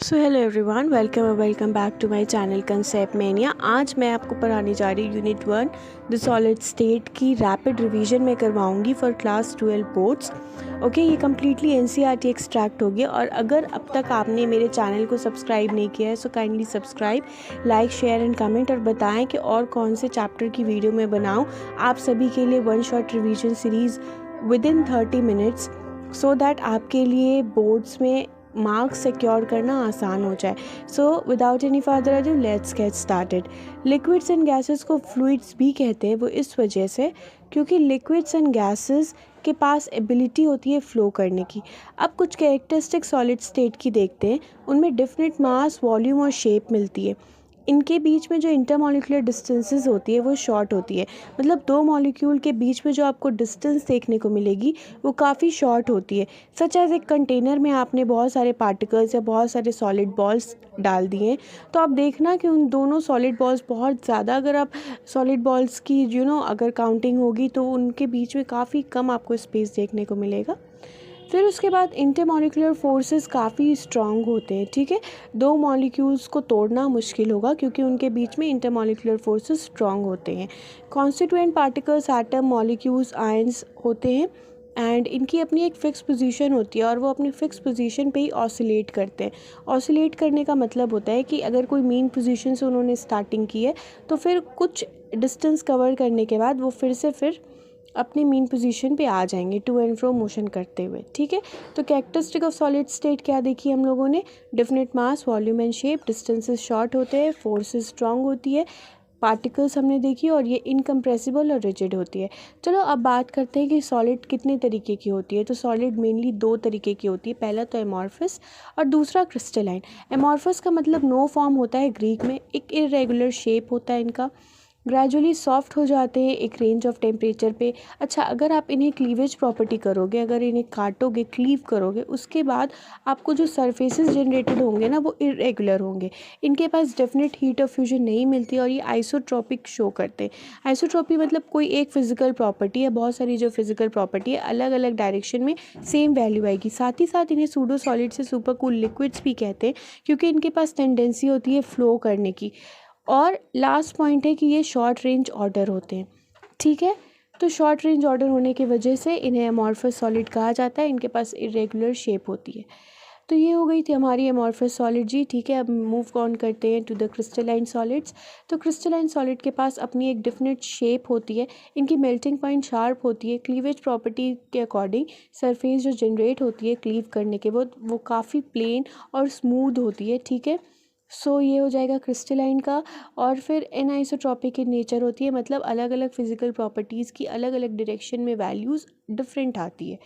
So hello everyone, welcome back to my channel concept mania. आज मैं आपको पढ़ाने जा रही हूँ यूनिट 1 द सॉलिड स्टेट की रैपिड रिवीजन में करवाऊंगी फॉर क्लास 12 बोर्ड्स। ओके, ये कम्प्लीटली एनसीईआरटी एक्सट्रैक्ट हो गया। और अगर अब तक आपने मेरे चैनल को सब्सक्राइब नहीं किया है so kindly subscribe, like, share and comment, और बताएं कि और कौन से चैप्टर की वीडियो मैं बनाऊँ आप सभी के लिए। One shot revision series with in 30 minutes, so that आपके लिए बोर्ड्स में मार्क्स सिक्योर करना आसान हो जाए। So without any further ado let's get started. Liquids and gases को फ्लूइड्स भी कहते हैं, वो इस वजह से क्योंकि लिक्विड्स एंड गैसेस के पास एबिलिटी होती है फ्लो करने की। अब कुछ कैरेक्टरिस्टिक सॉलिड स्टेट की देखते हैं, उनमें डिफरेंट मास, वॉल्यूम और शेप मिलती है। इनके बीच में जो इंटरमॉलिक्यूलर डिस्टेंसेस होती है वो शॉर्ट होती है, मतलब दो मॉलिक्यूल के बीच में जो आपको डिस्टेंस देखने को मिलेगी वो काफ़ी शॉर्ट होती है। सच एज एक कंटेनर में आपने बहुत सारे पार्टिकल्स या बहुत सारे सॉलिड बॉल्स डाल दिए, तो आप देखना कि उन दोनों सॉलिड बॉल्स बहुत ज़्यादा, अगर आप सॉलिड बॉल्स की अगर काउंटिंग होगी तो उनके बीच में काफ़ी कम आपको स्पेस देखने को मिलेगा। फिर उसके बाद इंटरमॉलिक्यूलर फोर्सेस काफ़ी स्ट्रॉन्ग होते हैं। ठीक है, दो मॉलिक्यूल्स को तोड़ना मुश्किल होगा क्योंकि उनके बीच में इंटरमॉलिक्यूलर फोर्सेस स्ट्रॉन्ग होते हैं। Constituent particles, atom, molecules, ions होते हैं एंड इनकी अपनी एक फ़िक्स पोजीशन होती है और वो अपनी फ़िक्स पोजीशन पे ही ऑसिलेट करते हैं। ऑसिलेट करने का मतलब होता है कि अगर कोई मेन पोजीशन से उन्होंने स्टार्टिंग की है तो फिर कुछ डिस्टेंस कवर करने के बाद वो फिर अपनी मीन पोजीशन पे आ जाएंगे टू एंड फ्रो मोशन करते हुए। ठीक है, तो कैरेक्टरिस्टिक ऑफ सॉलिड स्टेट क्या देखी हम लोगों ने? Definite mass, volume and shape, distances short होते हैं, फोर्सेस स्ट्रांग होती है, पार्टिकल्स हमने देखी, और ये इनकम्प्रेसिबल और रिजिड होती है। चलो अब बात करते हैं कि सॉलिड कितने तरीके की होती है। तो सॉलिड मेनली दो तरीके की होती है, पहला तो एमॉर्फस और दूसरा क्रिस्टलाइन। एमॉर्फस का मतलब नो फॉर्म होता है ग्रीक में, एक इरेगुलर शेप होता है इनका, ग्रेजुअली सॉफ्ट हो जाते हैं एक रेंज ऑफ टेम्परेचर पे। अच्छा, अगर आप इन्हें क्लीवेज प्रॉपर्टी करोगे, अगर इन्हें काटोगे, क्लीव करोगे, उसके बाद आपको जो सरफेसेस जनरेटेड होंगे ना वो इरेगुलर होंगे। इनके पास डेफिनेट हीट ऑफ फ्यूजन नहीं मिलती और ये आइसोट्रॉपिक शो करते हैं। आइसोट्रॉपी मतलब कोई एक फिजिकल प्रॉपर्टी है, बहुत सारी जो फिजिकल प्रॉपर्टी है अलग अलग डायरेक्शन में सेम वैल्यू आएगी। साथ ही साथ इन्हें सूडो सॉलिड से सुपर कूल लिक्विड्स भी कहते हैं क्योंकि इनके पास टेंडेंसी होती है फ्लो करने की। और लास्ट पॉइंट है कि ये शॉर्ट रेंज ऑर्डर होते हैं। ठीक है, तो शॉर्ट रेंज ऑर्डर होने की वजह से इन्हें अमॉर्फस सॉलिड कहा जाता है। इनके पास इरेगुलर शेप होती है। तो ये हो गई थी हमारी अमॉर्फस सॉलिड जी। ठीक है, अब मूव ऑन करते हैं टू द क्रिस्टलाइन सॉलिड्स। तो क्रिस्टलाइन सॉलिड के पास अपनी एक डिफिनेट शेप होती है, इनकी मेल्टिंग पॉइंट शार्प होती है, क्लीवेज प्रॉपर्टी के अकॉर्डिंग सरफेस जो जनरेट होती है क्लीव करने के बाद वो काफ़ी प्लेन और स्मूथ होती है। ठीक है, सो ये हो जाएगा क्रिस्टलाइन का। और फिर एनाइसोट्रॉपिक इन नेचर होती है, मतलब अलग अलग फिजिकल प्रॉपर्टीज़ की अलग अलग डायरेक्शन में वैल्यूज़ डिफरेंट आती है।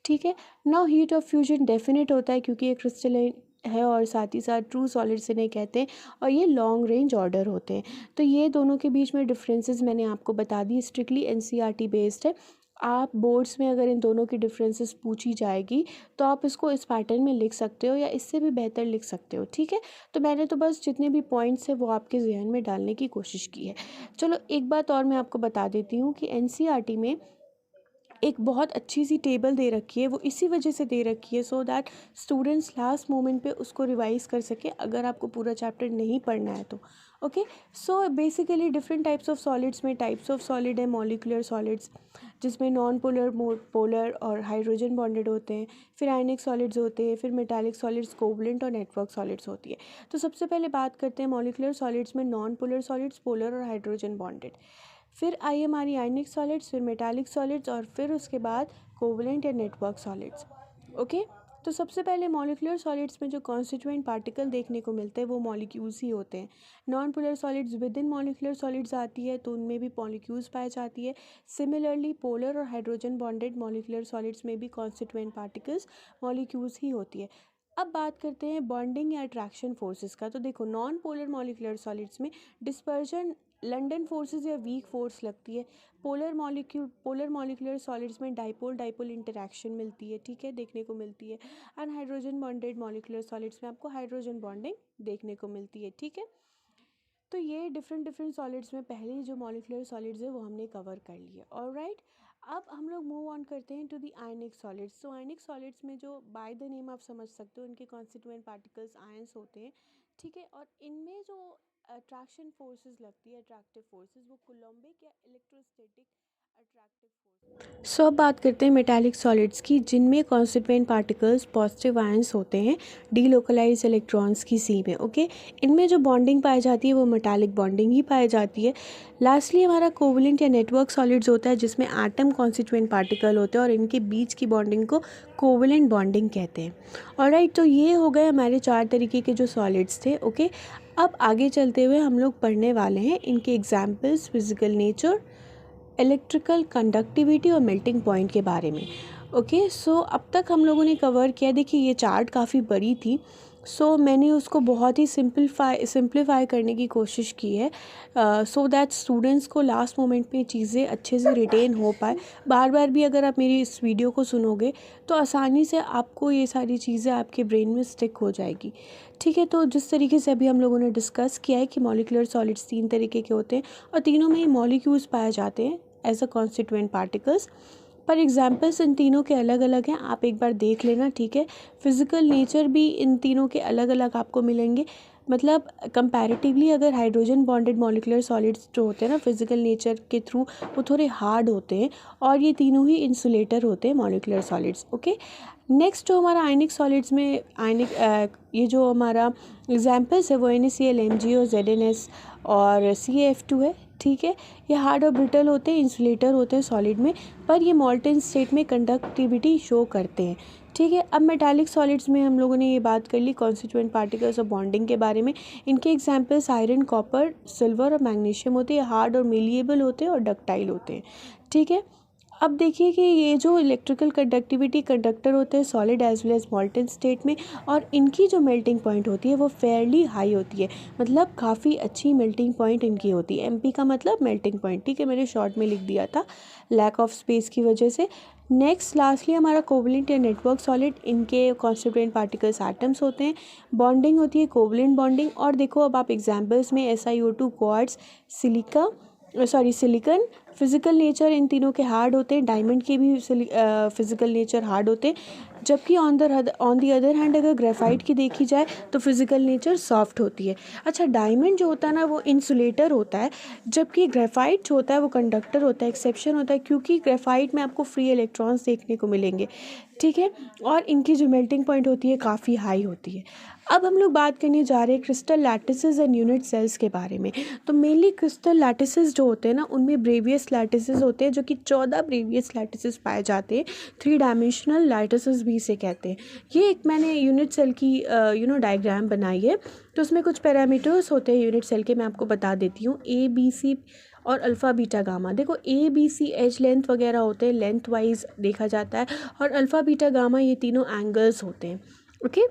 ठीक है, now heat of fusion definite होता है क्योंकि ये क्रिस्टलाइन है और साथ ही साथ ट्रू सॉलिड्स इन्हें कहते हैं, और ये लॉन्ग रेंज ऑर्डर होते हैं। तो ये दोनों के बीच में डिफरेंसेस मैंने आपको बता दी, स्ट्रिक्टली एनसीईआरटी बेस्ड है। आप बोर्ड्स में अगर इन दोनों की डिफरेंसेस पूछी जाएगी तो आप इसको इस पैटर्न में लिख सकते हो या इससे भी बेहतर लिख सकते हो। ठीक है, तो मैंने तो बस जितने भी पॉइंट्स है वो आपके जहन में डालने की कोशिश की है। चलो एक बात और मैं आपको बता देती हूँ कि एनसीईआरटी में एक बहुत अच्छी सी टेबल दे रखी है, वो इसी वजह से दे रखी है so that students last moment पे उसको रिवाइज कर सके अगर आपको पूरा चैप्टर नहीं पढ़ना है तो। Okay, so basically different types of solids में टाइप्स ऑफ सॉलिड है मॉलिकुलर सॉलिड्स, जिसमें नॉन पोलर, पोलर और हाइड्रोजन बॉन्डेड होते हैं। फिर आयनिक सॉलिड्स होते हैं, फिर मेटालिक सॉलिड्स, कोवलेंट और नेटवर्क सॉलिड्स होती है। तो सबसे पहले बात करते हैं मॉलिकुलर सॉलिड्स में नॉन पोलर सॉलिड्स, पोलर और हाइड्रोजन बॉन्डेड। फिर आई हमारी आयनिक सॉलिड्स, फिर मेटालिक सॉलिड्स और फिर उसके बाद कोवलेंट या नेटवर्क सॉलिड्स। ओके, तो सबसे पहले मॉलिकुलर सॉलिड्स में जो कॉन्स्टिट्यूएंट पार्टिकल देखने को मिलते हैं वो मॉलिक्यूल्स ही होते हैं। Non polar solids with in molecular solids आती है तो उनमें भी मॉलिक्यूल्स पाई जाती है। सिमिलरली पोलर और हाइड्रोजन बॉन्डेड मॉलिकुलर सॉलिड्स में भी कॉन्स्टिट्यूएंट पार्टिकल्स मॉलिक्यूल्स ही होती है। अब बात करते हैं बॉन्डिंग या अट्रैक्शन फोर्सेस का। तो देखो, नॉन पोलर मॉलिकुलर सॉलिड्स में डिस्पर्जन, लंडन फोर्सेस या वीक फोर्स लगती है। पोलर मॉलिकुलर सॉलिड्स में डाइपोल डाइपोल इंटरैक्शन मिलती है। ठीक है, देखने को मिलती है। And hydrogen bonded molecular solids में आपको हाइड्रोजन बॉन्डिंग देखने को मिलती है। ठीक है, तो ये डिफरेंट डिफरेंट सॉलिड्स में पहले ही जो मॉलिकुलर सॉलिड्स है वो हमने कवर कर लिए। ऑलराइट, अब हम लोग मूव ऑन करते हैं टू द आयनिक सॉलिड्स। तो आयनिक सॉलिड्स में जो बाय द नेम आप समझ सकते हो इनके कॉन्स्टिट्यूएंट पार्टिकल्स आयंस होते हैं, ठीक है। और इनमें जो अट्रैक्शन फोर्सेस लगती है, अट्रैक्टिव फोर्सेस, वो कोलम्बिक या इलेक्ट्रोस्टैटिक अट्रैक्टिव फोर्स। सो अब बात करते हैं मेटालिक सॉलिड्स की, जिनमें कॉन्स्टिट्यूएंट पार्टिकल्स पॉजिटिव आयंस होते हैं डीलोकलाइज इलेक्ट्रॉन्स की सी में, ओके। इनमें जो बॉन्डिंग पाई जाती है वो मेटालिक बॉन्डिंग ही पाई जाती है। लास्टली हमारा कोवलेंट या नेटवर्क सॉलिड्स होता है, जिसमें एटम कॉन्स्टिट्यूएंट पार्टिकल होते हैं और इनके बीच की बॉन्डिंग को कोवलेंट बॉन्डिंग कहते हैं। ऑलराइट, तो ये हो गए हमारे 4 तरीके के जो सॉलिड्स थे, ओके। अब आगे चलते हुए हम लोग पढ़ने वाले हैं इनके examples, physical nature, electrical conductivity और मेल्टिंग पॉइंट के बारे में, ओके। सो अब तक हम लोगों ने कवर किया। देखिए ये चार्ट काफ़ी बड़ी थी, सो मैंने उसको बहुत ही सिंप्लीफाई करने की कोशिश की है, सो दैट स्टूडेंट्स को लास्ट मोमेंट में चीज़ें अच्छे से रिटेन हो पाए। बार बार भी अगर आप मेरी इस वीडियो को सुनोगे तो आसानी से आपको ये सारी चीज़ें आपके ब्रेन में स्टिक हो जाएगी, ठीक है। तो जिस तरीके से अभी हम लोगों ने डिस्कस किया है कि मॉलिक्यूलर सॉलिड्स 3 तरीके के होते हैं और तीनों में ही मॉलिक्यूल्स पाए जाते हैं एज अ कॉन्स्टिट्यूएंट पार्टिकल्स, पर एग्जाम्पल्स इन तीनों के अलग अलग हैं, आप एक बार देख लेना, ठीक है। फिज़िकल नेचर भी इन तीनों के अलग अलग आपको मिलेंगे, मतलब कंपैरेटिवली अगर हाइड्रोजन बॉन्डेड मॉलिक्यूलर सॉलिड्स जो होते हैं ना फिज़िकल नेचर के थ्रू, वो थोड़े हार्ड होते हैं और ये तीनों ही इंसुलेटर होते हैं मॉलिक्यूलर सॉलिड्स, ओके। नेक्स्ट जो हमारा आयनिक सॉलिड्स में ये जो हमारा एग्जाम्पल्स है वो NaCl, MgO, ZnS और CaF2 है, ठीक है। ये हार्ड और ब्रिटल होते हैं, इंसुलेटर होते हैं सॉलिड में, पर ये मॉल्टन स्टेट में कंडक्टिविटी शो करते हैं, ठीक है। अब मेटालिक सॉलिड्स में हम लोगों ने ये बात कर ली कॉन्स्टिट्यूएंट पार्टिकल्स और बॉन्डिंग के बारे में। इनके एग्जांपल्स आयरन, कॉपर, सिल्वर और मैग्नीशियम होते हैं। हार्ड और मेलिएबल होते हैं और डक्टाइल होते हैं, ठीक है। अब देखिए कि ये जो इलेक्ट्रिकल कंडक्टिविटी कंडक्टर होते हैं solid as well as molten state में, और इनकी जो मेल्टिंग पॉइंट होती है वो फेयरली हाई होती है, मतलब काफ़ी अच्छी मेल्टिंग पॉइंट इनकी होती है। MP का मतलब मेल्टिंग पॉइंट, ठीक है, मैंने शॉर्ट में लिख दिया था लैक ऑफ स्पेस की वजह से। नेक्स्ट लास्टली हमारा कोवलेंट या नेटवर्क सॉलिड, इनके कॉन्स्टिट्यूएंट पार्टिकल्स एटम्स होते हैं, बॉन्डिंग होती है कोवलेंट बॉन्डिंग। और देखो अब आप एग्जाम्पल्स में SiO2, quartz, silicon, physical nature in तीनों के हार्ड होते हैं। डायमंड के भी फिज़िकल नेचर हार्ड होते हैं, जबकि ऑन दी अदर हैंड अगर ग्रेफाइट की देखी जाए तो फिज़िकल नेचर सॉफ्ट होती है। अच्छा, डायमंड जो होता है ना वो इंसुलेटर होता है, जबकि ग्रेफाइट जो होता है वो कंडक्टर होता है। एक्सेप्शन होता है क्योंकि ग्रेफाइट में आपको फ्री इलेक्ट्रॉन्स देखने को मिलेंगे, ठीक है, और इनकी जो मेल्टिंग पॉइंट होती है काफ़ी हाई होती है। अब हम लोग बात करने जा रहे हैं crystal lattices and unit sales के बारे में। तो मेनली क्रिस्टल लैटिसेस जो होते हैं ना उनमें ब्रेवियस लैटिसेस होते हैं, जो कि 14 ब्रेवियस लैटिसेस पाए जाते हैं। 3 डायमेंशनल लैटिसेस भी इसे कहते हैं। ये एक मैंने यूनिट सेल की डायग्राम बनाई है, तो उसमें कुछ पैरामीटर्स होते हैं यूनिट सेल के, मैं आपको बता देती हूँ। ABC और अल्फ़ा बीटा गामा। देखो ABC एज लेंथ वगैरह होते हैं, लेंथ वाइज देखा जाता है, और अल्फ़ा बीटा गामा ये तीनों एंगल्स होते हैं, ओके।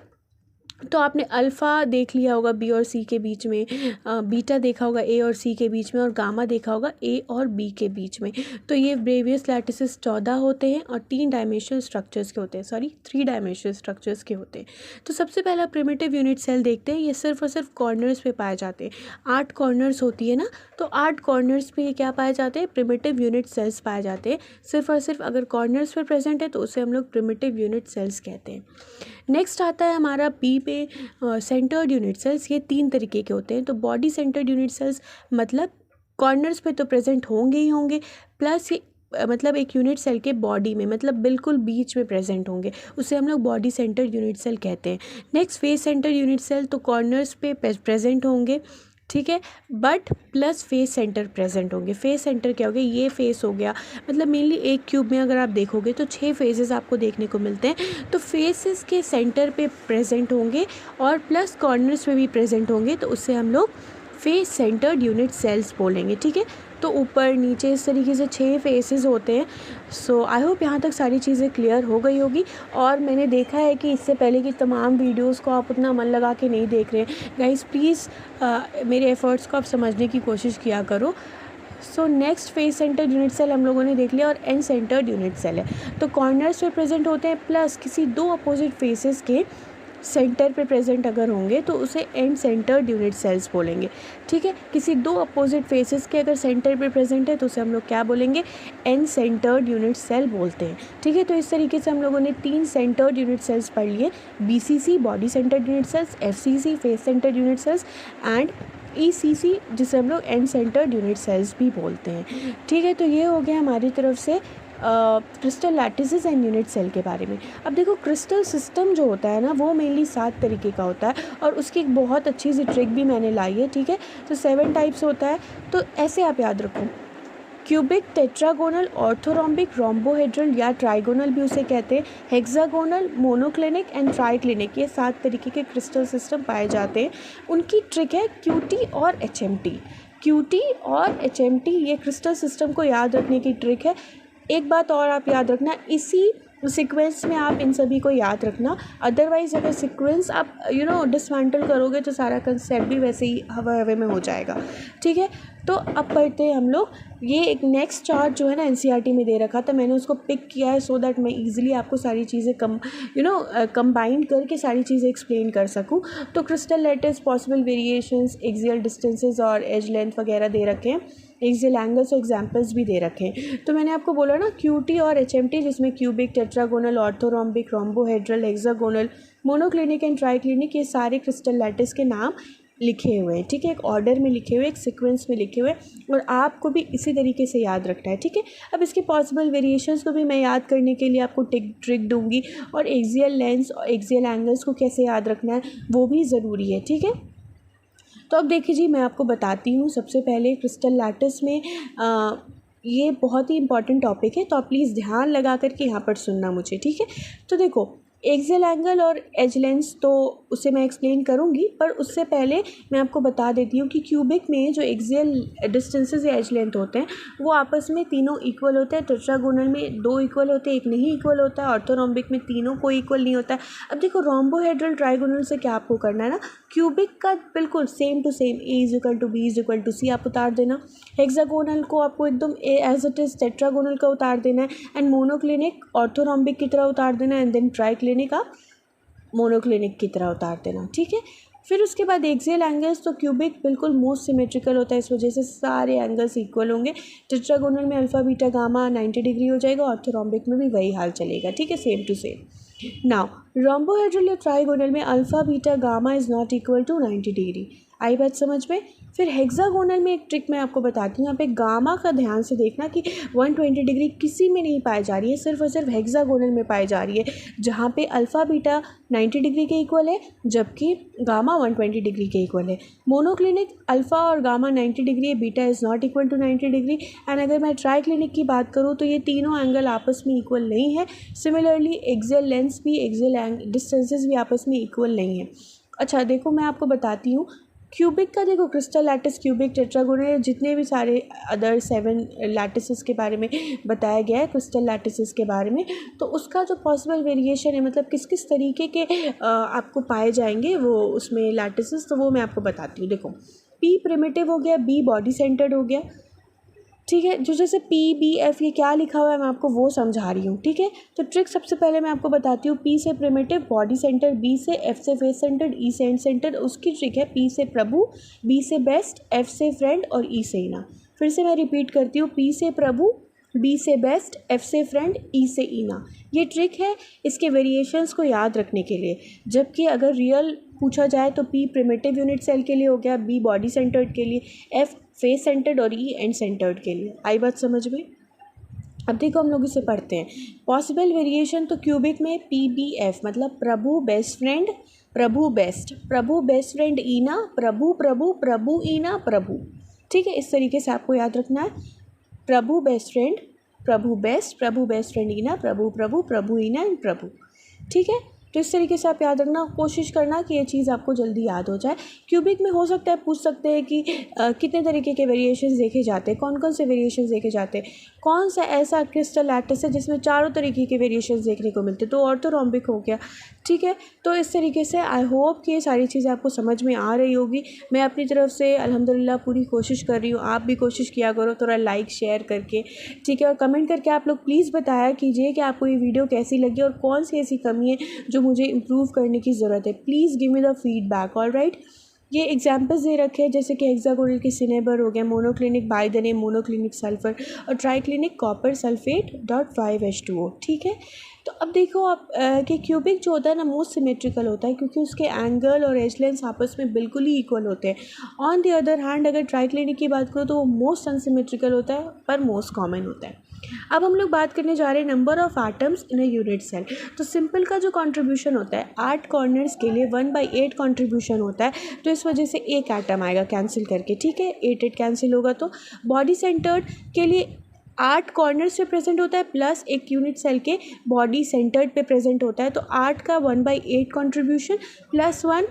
तो आपने अल्फ़ा देख लिया होगा B और C के बीच में, बीटा देखा होगा A और C के बीच में, और गामा देखा होगा A और B के बीच में। तो ये ब्रेवियस लैटिसेस 14 होते हैं और 3 डायमेंशनल स्ट्रक्चर्स के होते हैं, 3 डायमेंशनल स्ट्रक्चर्स के होते हैं। तो सबसे पहला प्रिमिटिव यूनिट सेल देखते हैं। ये सिर्फ और सिर्फ कॉर्नर्स पे पाए जाते हैं। 8 कॉर्नर्स होती है ना, तो 8 कॉर्नर्स पे क्या पाए जाते हैं, प्रिमिटिव यूनिट सेल्स पाए जाते हैं। सिर्फ और सिर्फ अगर कॉर्नर्स पे प्रेजेंट है तो उसे हम लोग प्रिमिटिव यूनिट सेल्स कहते हैं। नेक्स्ट आता है हमारा B पे सेंटर्ड यूनिट सेल्स। ये 3 तरीके के होते हैं। तो बॉडी सेंटर्ड यूनिट सेल्स मतलब कॉर्नर्स पे तो प्रेजेंट होंगे ही होंगे, प्लस ये मतलब एक यूनिट सेल के बॉडी में मतलब बिल्कुल बीच में प्रेजेंट होंगे, उसे हम लोग बॉडी सेंटर्ड यूनिट सेल कहते हैं। Next face centred unit cell, तो कॉर्नर्स पे प्रेजेंट होंगे, ठीक है, but plus face centre present होंगे। फेस सेंटर क्या हो गया, ये फेस हो गया, मतलब मेनली एक क्यूब में अगर आप देखोगे तो 6 फेसेस आपको देखने को मिलते हैं। तो फेसेस के सेंटर पे प्रेजेंट होंगे और प्लस कॉर्नर्स पे भी प्रेजेंट होंगे, तो उससे हम लोग फेस सेंटर्ड यूनिट सेल्स बोलेंगे, ठीक है। तो ऊपर नीचे इस तरीके से 6 फेसेस होते हैं। सो आई होप यहाँ तक सारी चीज़ें क्लियर हो गई होगी। और मैंने देखा है कि इससे पहले की तमाम वीडियोस को आप उतना मन लगा के नहीं देख रहे हैं। गाइस प्लीज़ मेरे एफ़र्ट्स को आप समझने की कोशिश किया करो। So next face centred unit cell हम लोगों ने देख लिया, और एंड सेंटर्ड यूनिट सेल है। तो कॉर्नर्स पे प्रेजेंट होते हैं प्लस किसी 2 अपोजिट फेसेस के सेंटर पे प्रेजेंट अगर होंगे तो उसे एंड सेंटर्ड यूनिट सेल्स बोलेंगे, ठीक है। किसी दो अपोजिट फेसेस के अगर सेंटर पे प्रेजेंट है तो उसे हम लोग क्या बोलेंगे, एंड सेंटर्ड यूनिट सेल बोलते हैं, ठीक है। तो इस तरीके से हम लोगों ने 3 सेंटर्ड यूनिट सेल्स पढ़ लिए, BCC body centred unit cells, FCC face centred unit cells and ECC जिसे हम लोग एंड सेंटर्ड यूनिट सेल्स भी बोलते हैं, ठीक है। तो ये हो गया हमारी तरफ से crystal lattices and unit cell के बारे में। अब देखो क्रिस्टल सिस्टम जो होता है ना वो मेनली 7 तरीके का होता है और उसकी एक बहुत अच्छी सी ट्रिक भी मैंने लाई है, ठीक है। तो 7 टाइप्स होता है, तो ऐसे आप याद रखो, क्यूबिक, टेट्रागोनल, ऑर्थोरोम्बिक, रोम्बोहेड्रल या ट्राइगोनल भी उसे कहते हैं, हेक्सागोनल, मोनोक्लिनिक एंड ट्राइक्लिनिक, ये 7 तरीके के क्रिस्टल सिस्टम पाए जाते हैं। उनकी ट्रिक है QT और HMT। QT और HMT ये क्रिस्टल सिस्टम को याद रखने की ट्रिक है। एक बात और आप याद रखना, इसी सीक्वेंस में आप इन सभी को याद रखना, अदरवाइज़ अगर सीक्वेंस आप डिसमेंटल करोगे तो सारा कंसेप्ट भी वैसे ही हवा हवा में हो जाएगा, ठीक है। तो अब पढ़ते हैं हम लोग, ये एक नेक्स्ट चार्ट जो है ना NCERT में दे रखा था, मैंने उसको पिक किया है सो दैट मैं ईजिली आपको सारी चीज़ें कंबाइन करके सारी चीज़ें एक्सप्लेन कर सकूँ। तो crystal lattice, possible variations, axial distances और एज लेंथ वगैरह दे रखे हैं, एक्सियल एंगल्स और एग्जाम्पल्स भी दे रखे हैं। तो मैंने आपको बोला ना QT और HMT, जिसमें cubic, tetragonal, orthorhombic, rhombohedral, hexagonal, monoclinic and triclinic, ये सारे क्रिस्टल लैटिस के नाम लिखे हुए हैं, ठीक है। एक ऑर्डर में लिखे हुए, एक सीक्वेंस में लिखे हुए, और आपको भी इसी तरीके से याद रखना है, ठीक है। अब इसके पॉसिबल वेरिएशंस को भी मैं याद करने के लिए आपको ट्रिक दूंगी, और एक्सियल लेंस और एक्सियल एंगल्स को कैसे याद रखना है वो भी ज़रूरी है, ठीक है। तो अब देखिए जी, मैं आपको बताती हूँ सबसे पहले क्रिस्टल लैटिस में ये बहुत ही इंपॉर्टेंट टॉपिक है, तो आप प्लीज़ ध्यान लगा करके यहाँ पर सुनना मुझे, ठीक है। तो देखो एक्सियल एंगल और एज लेंस तो उसे मैं एक्सप्लेन करूँगी, पर उससे पहले मैं आपको बता देती हूँ कि क्यूबिक में जो एक्सियल डिस्टेंसेस या एज लेंथ होते हैं वो आपस में तीनों इक्वल होते हैं, टेट्रागोनल में 2 इक्वल होते हैं, 1 नहीं इक्वल होता है, ऑर्थोरोम्बिक में तीनों कोई इक्वल नहीं होता है। अब देखो रोम्बोहेड्रल ट्राइगोनल से क्या आपको करना है ना, क्यूबिक का बिल्कुल सेम टू सेम A=B=C आप उतार देना, हेक्सागोनल को आपको एकदम एज इट इज़ टेट्रागोनल का उतार देना है, एंड मोनोक्लिनिक ऑर्थोरोम्बिक की तरह उतार देना, एंड देन ट्राइक्लिनिक का मोनोक्लिनिक की तरह उतार देना, ठीक है। फिर उसके बाद एक्सियल एंगल्स, तो क्यूबिक बिल्कुल मोस्ट सिमेट्रिकल होता है, इस वजह से सारे एंगल्स इक्वल होंगे। टेट्रागोनल में अल्फ़ा बीटा गामा 90 डिग्री हो जाएगा, ऑर्थोरोम्बिक में भी वही हाल चलेगा, ठीक है, same to same. Now rhombohedral या ट्राइगोनल में alpha beta gamma is not equal to 90 degree, आई बात समझ में। फिर हेक्सागोनल में एक ट्रिक मैं आपको बताती हूँ, यहाँ पे गामा का ध्यान से देखना कि 120 डिग्री किसी में नहीं पाई जा रही है, सिर्फ और सिर्फ हेक्सागोनल में पाई जा रही है, जहाँ पे अल्फ़ा बीटा 90 डिग्री के इक्वल है जबकि गामा 120 डिग्री के इक्वल है। मोनोक्लिनिक अल्फ़ा और गामा 90 डिग्री है, beta is not equal to 90 degree. And अगर मैं ट्राइक्लिनिक की बात करूँ तो ये तीनों एंगल आपस में इक्वल नहीं है। सिमिलरली एक्सियल लेंस भी, एक्सियल डिस्टेंसेस भी आपस में इक्वल नहीं है। अच्छा देखो, मैं आपको बताती हूँ क्यूबिक का, देखो क्रिस्टल लैटिस, क्यूबिक, टेट्रागोनल, जितने भी सारे अदर 7 लैटिसेस के बारे में बताया गया है क्रिस्टल लैटिसेस के बारे में, तो उसका जो पॉसिबल वेरिएशन है, मतलब किस किस तरीके के आपको पाए जाएंगे वो उसमें लैटिसेस, तो वो मैं आपको बताती हूँ। देखो P प्रिमिटिव हो गया, B बॉडी सेंटर्ड हो गया, ठीक है। जो जैसे PBF ये क्या लिखा हुआ है मैं आपको वो समझा रही हूँ, ठीक है। तो ट्रिक सबसे पहले मैं आपको बताती हूँ, P से प्रिमिटिव बॉडी सेंटर, B से F से फेस सेंटर, E से एंड सेंटर। उसकी ट्रिक है P से प्रभु, B से बेस्ट, F से फ्रेंड और E से ईना। फिर से मैं रिपीट करती हूँ, P से प्रभु, B से बेस्ट, F से फ्रेंड, E से ईना। ये ट्रिक है इसके वेरिएशंस को याद रखने के लिए। जबकि अगर रियल पूछा जाए तो P प्रिमिटिव यूनिट सेल के लिए हो गया, B बॉडी सेंटर्ड के लिए, F फेस सेंटर्ड और E एंड सेंटर्ड के लिए। आई बात समझ में। अब देखो हम लोग इसे पढ़ते हैं, पॉसिबल वेरिएशन। तो क्यूबिक में PBF मतलब प्रभु बेस्ट फ्रेंड, प्रभु बेस्ट, प्रभु बेस्ट फ्रेंड ईना, प्रभु प्रभु प्रभु ईना प्रभु, ठीक है। इस तरीके से आपको याद रखना है, प्रभु best friend, Prabhu best friend Eena, Prabhu Prabhu Prabhu Eena and प्रभु, ठीक है। तो इस तरीके से आप याद रखना, कोशिश करना कि ये चीज़ आपको जल्दी याद हो जाए। क्यूबिक में हो सकता है पूछ सकते हैं कि कितने तरीके के वेरिएशंस देखे जाते हैं, कौन कौन से वेरिएशंस देखे जाते हैं। कौन सा ऐसा क्रिस्टल लैटिस है जिसमें चारों तरीके के वेरिएशंस देखने को मिलते हैं, तो ऑर्थोरोम्बिक हो गया, ठीक है। तो इस तरीके से आई होप कि ये सारी चीज़ें आपको समझ में आ रही होगी। मैं अपनी तरफ से अल्हम्दुलिल्लाह पूरी कोशिश कर रही हूँ, आप भी कोशिश किया करो थोड़ा लाइक शेयर करके, ठीक है। और कमेंट करके आप लोग प्लीज़ बताया कीजिए कि आपको ये वीडियो कैसी लगी और कौन सी ऐसी कमी है जो मुझे इम्प्रूव करने की ज़रूरत है। Please give me the feedback, alright. ये एग्जाम्पल्स दे रखे हैं जैसे कि हेक्सागोनल के सिनेबर हो गया, monoclinic by the name monoclinic sulphur और ट्राइक्लिनिक कॉपर सल्फेट .5H2O, ठीक है। तो अब देखो आप कि क्यूबिक जो होता है ना मोस्ट सिमेट्रिकल होता है क्योंकि उसके एंगल और एज लेंथ आपस में बिल्कुल ही इक्वल होते हैं। ऑन द अदर हैंड अगर ट्राइक्लिनिक की बात करो तो वो मोस्ट अनसिमेट्रिकल होता है पर मोस्ट कॉमन होता है। अब हम लोग बात करने जा रहे हैं number of atoms in a unit cell. तो सिंपल का जो कंट्रीब्यूशन होता है 8 कॉर्नर्स के लिए 1/8 कंट्रीब्यूशन होता है, तो इस वजह से एक एटम आएगा कैंसिल करके, ठीक है। 8 कैंसिल होगा। तो बॉडी सेंटर्ड के लिए 8 कॉर्नर्स पे प्रेजेंट होता है प्लस एक यूनिट सेल के बॉडी सेंटर्ड पे प्रेजेंट होता है, तो 8 का 1/8 कंट्रीब्यूशन प्लस 1,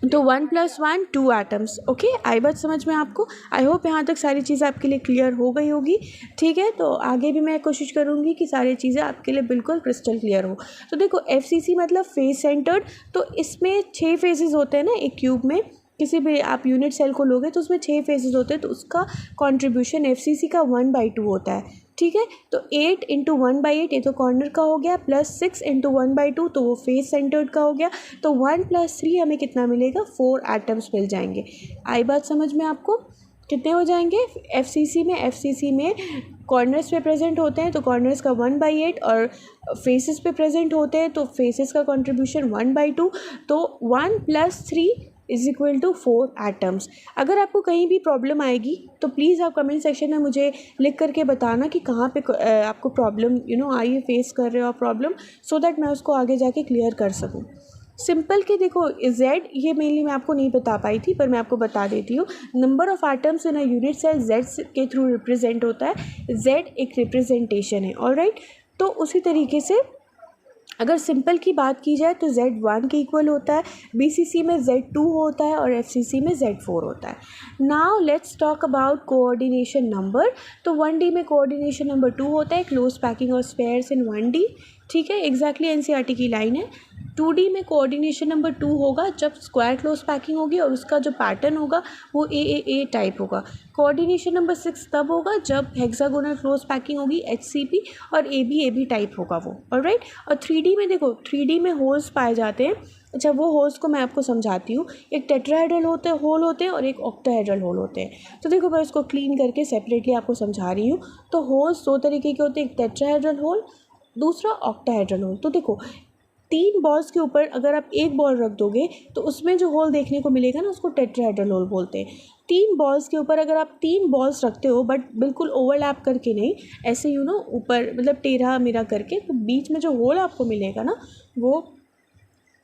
तो 1 + 1 2 एटम्स। ओके, आई बात समझ में आपको? आई होप यहाँ तक सारी चीज़ें आपके लिए क्लियर हो गई होगी, ठीक है। तो आगे भी मैं कोशिश करूँगी कि सारी चीज़ें आपके लिए बिल्कुल क्रिस्टल क्लियर हो। तो देखो FCC मतलब फेस सेंटर्ड, तो इसमें 6 फेसेस होते हैं ना एक क्यूब में। किसी भी आप यूनिट सेल को लोगे तो उसमें 6 फेसेस होते हैं, तो उसका कंट्रीब्यूशन FCC का 1/2 होता है, ठीक है। तो 8 × 1/8 ये तो कॉर्नर का हो गया, प्लस 6 × 1/2 तो वो फेस सेंटर्ड का हो गया। तो 1 + 3 हमें कितना मिलेगा? 4 एटम्स मिल जाएंगे। आई बात समझ में आपको? कितने हो जाएंगे? FCC में कॉर्नर्स पे प्रेजेंट होते हैं तो कॉर्नर्स का 1/8 और फेसेस पे प्रेजेंट होते हैं तो फेसेस का कंट्रीब्यूशन 1/2, तो 1 + 3 = 4 एटम्स। अगर आपको कहीं भी प्रॉब्लम आएगी तो प्लीज़ आप कमेंट सेक्शन में मुझे लिख करके बताना कि कहाँ पे आपको प्रॉब्लम आइए फेस कर रहे हो आप प्रॉब्लम, सो दैट मैं उसको आगे जाके क्लियर कर सकूँ। सिंपल के देखो Z ये मेनली मैं आपको नहीं बता पाई थी पर मैं आपको बता देती हूँ। Number of atoms in a unit cell Z के थ्रू रिप्रेजेंट होता है। Z एक रिप्रेजेंटेशन है, ऑलराइट। तो उसी तरीके से अगर सिंपल की बात की जाए तो Z1 के इक्वल होता है, BCC में Z2 होता है और FCC में Z4 होता है। Now let's talk about coordination number. तो 1D में कोऑर्डिनेशन नंबर 2 होता है, क्लोज पैकिंग और स्पेयर्स इन 1D, ठीक है, एग्जैक्टली NCERT की लाइन है। 2D में कोऑर्डिनेशन नंबर 2 होगा जब स्क्वायर क्लोज पैकिंग होगी और उसका जो पैटर्न होगा वो AAA टाइप होगा। कोऑर्डिनेशन नंबर 6 तब होगा जब हेक्सागोनल क्लोज पैकिंग होगी HCP और ABAB टाइप होगा वो, ऑलराइट। और 3D में देखो 3D में होल्स पाए जाते हैं। अच्छा, वो होल्स को मैं आपको समझाती हूँ। एक टेट्राहेड्रल होल होते हैं और एक ऑक्टाहेड्रल होल होते हैं। तो देखो मैं उसको क्लीन करके सेपरेटली आपको समझा रही हूँ। तो होल्स 2 तरीके के होते हैं, एक टेट्राहेड्रल होल, दूसरा ऑक्टाहेड्रल होल। तो देखो 3 बॉल्स के ऊपर अगर आप एक बॉल रख दोगे तो उसमें जो होल देखने को मिलेगा ना उसको टेट्राहेड्रल होल बोलते हैं। 3 बॉल्स के ऊपर अगर आप 3 बॉल्स रखते हो बट बिल्कुल ओवरलैप करके नहीं, ऐसे ऊपर मतलब टेढ़ा मेरा करके, तो बीच में जो होल आपको मिलेगा ना वो